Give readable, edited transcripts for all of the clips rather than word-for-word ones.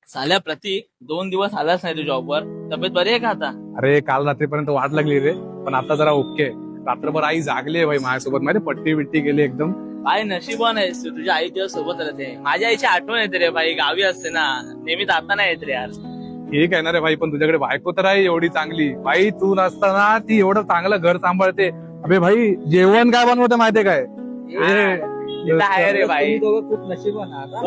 साल्या प्रतीक 2 दिवस आलाच नाही तू जॉबवर. तब्येत बरी आहे का आता? अरे काल रात्रीपर्यंत वाट लागली रे, पण आता जरा ओके. रात्रभर आई जागली आहे भाई माझ्यासोबत, माहिती पट्टी बिट्टी गेली एकदम. काय नशिबान आहेस तू, तुझ्या आई तुझ्या सोबत राहते. माझ्या आईची आठवण येते रे भाई, गावी असते ना नेहमी, जाता नाही येत रे यार. ठीक आहे ना रे भाई, पण तुझ्याकडे बायको तर आहे एवढी चांगली. भाई तू नसताना ती एवढं चांगलं घर सांभाळते. अबे भाई जेवण काय बनवते माहितीये काय? ते तर आहे रे भाई. खूप नशिबान आहात, हा.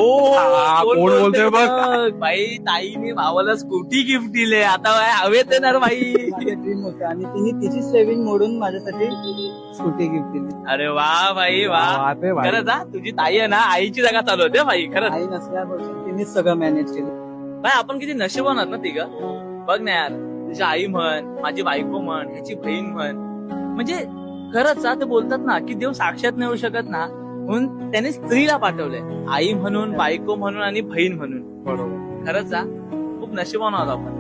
हा, कोण बोलतोय बघ? भाई ताईने भावाला स्कूटी गिफ्ट दिले, आता काय हवेत येणार भाई. माझं ड्रीम होतं आणि तिने तिची सेव्हिंग मोडून माझ्यासाठी स्कूटी गिफ्ट दिली. अरे वा भाई वा. बात आहे भाई. खरंच हा, तुझी ताई आहे ना आईची जागा चालवते भाई, खरंच. आई नसल्यापासून तिनेच सगळं मॅनेज केलं. भाई आपण किती नशिबान आहात ना तिघ. बघ ना यार, तुझी आई म्हण, माझी बायको म्हण, ह्याची बहीण म्हण. म्हणजे खरंच हा, ते बोलतात ना की देव साक्षात नाही येऊ शकत ना, म्हणून त्याने स्त्रीला पाठवलंय. आई म्हणून, बायको म्हणून आणि बहीण म्हणून. बरोबर. खरंच हा, खूप नशिबान आहोत आपण.